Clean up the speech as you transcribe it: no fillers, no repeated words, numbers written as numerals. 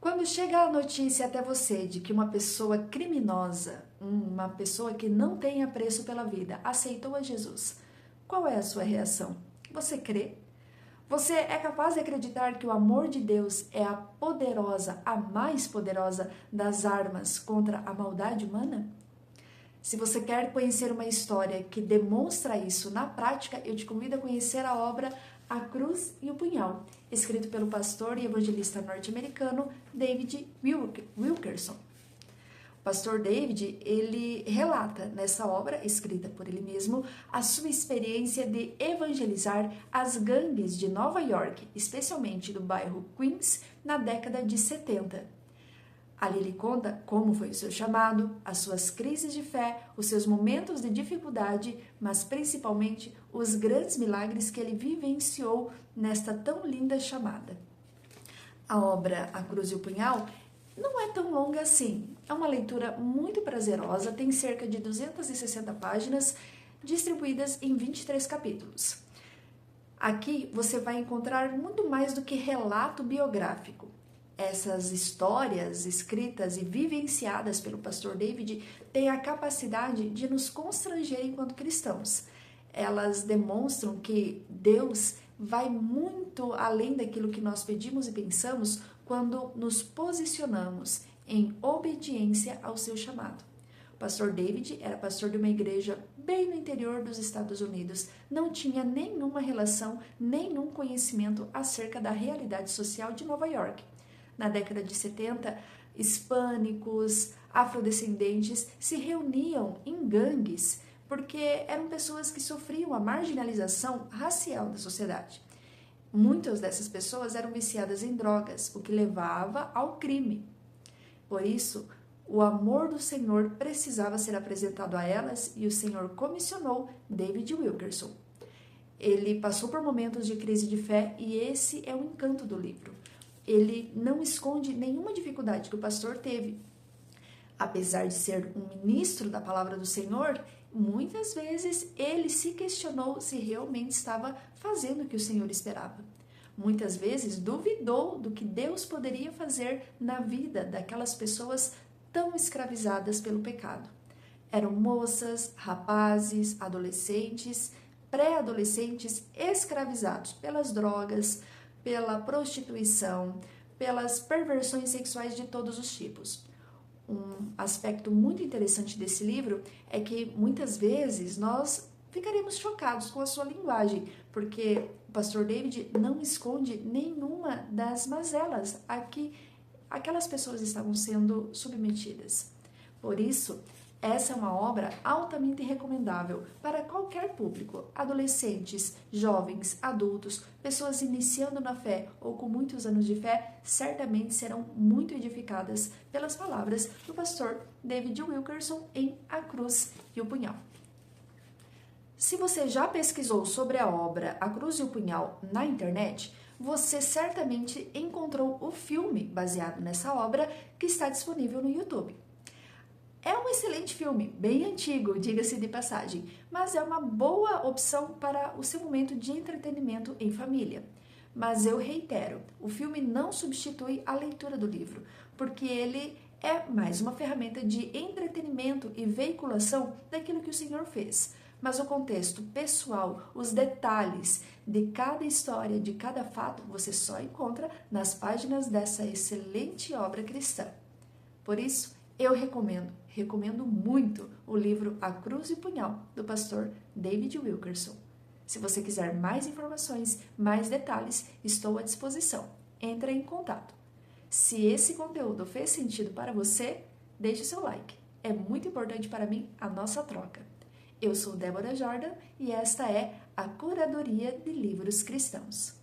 Quando chega a notícia até você de que uma pessoa criminosa, uma pessoa que não tem apreço pela vida, aceitou a Jesus, qual é a sua reação? Você crê? Você é capaz de acreditar que o amor de Deus é a mais poderosa das armas contra a maldade humana? Se você quer conhecer uma história que demonstra isso na prática, eu te convido a conhecer a obra A Cruz e o Punhal, escrito pelo pastor e evangelista norte-americano David Wilkerson. O pastor David, ele relata nessa obra, escrita por ele mesmo, a sua experiência de evangelizar as gangues de Nova York, especialmente do bairro Queens, na década de 70. Ali ele conta como foi o seu chamado, as suas crises de fé, os seus momentos de dificuldade, mas principalmente os grandes milagres que ele vivenciou nesta tão linda chamada. A obra A Cruz e o Punhal não é tão longa assim. É uma leitura muito prazerosa, tem cerca de 260 páginas, distribuídas em 23 capítulos. Aqui você vai encontrar muito mais do que relato biográfico. Essas histórias escritas e vivenciadas pelo pastor David têm a capacidade de nos constranger enquanto cristãos. Elas demonstram que Deus vai muito além daquilo que nós pedimos e pensamos quando nos posicionamos em obediência ao seu chamado. O pastor David era pastor de uma igreja bem no interior dos Estados Unidos, não tinha nenhuma relação, nenhum conhecimento acerca da realidade social de Nova York. Na década de 70, hispânicos, afrodescendentes se reuniam em gangues porque eram pessoas que sofriam a marginalização racial da sociedade. Muitas dessas pessoas eram viciadas em drogas, o que levava ao crime. Por isso, o amor do Senhor precisava ser apresentado a elas e o Senhor comissionou David Wilkerson. Ele passou por momentos de crise de fé e esse é o encanto do livro. Ele não esconde nenhuma dificuldade que o pastor teve. Apesar de ser um ministro da palavra do Senhor, muitas vezes ele se questionou se realmente estava fazendo o que o Senhor esperava. Muitas vezes duvidou do que Deus poderia fazer na vida daquelas pessoas tão escravizadas pelo pecado. Eram moças, rapazes, adolescentes, pré-adolescentes escravizados pelas drogas, pela prostituição, pelas perversões sexuais de todos os tipos. Um aspecto muito interessante desse livro é que muitas vezes nós ficaríamos chocados com a sua linguagem, porque o pastor David não esconde nenhuma das mazelas a que aquelas pessoas estavam sendo submetidas. Por isso, essa é uma obra altamente recomendável para qualquer público, adolescentes, jovens, adultos, pessoas iniciando na fé ou com muitos anos de fé, certamente serão muito edificadas pelas palavras do pastor David Wilkerson em A Cruz e o Punhal. Se você já pesquisou sobre a obra A Cruz e o Punhal na internet, você certamente encontrou o filme baseado nessa obra que está disponível no YouTube. É um excelente filme, bem antigo, diga-se de passagem, mas é uma boa opção para o seu momento de entretenimento em família. Mas eu reitero, o filme não substitui a leitura do livro, porque ele é mais uma ferramenta de entretenimento e veiculação daquilo que o Senhor fez. Mas o contexto pessoal, os detalhes de cada história, de cada fato, você só encontra nas páginas dessa excelente obra cristã. Por isso, eu recomendo muito o livro A Cruz e Punhal, do pastor David Wilkerson. Se você quiser mais informações, mais detalhes, estou à disposição. Entre em contato. Se esse conteúdo fez sentido para você, deixe o seu like. É muito importante para mim a nossa troca. Eu sou Débora Jordan e esta é a Curadoria de Livros Cristãos.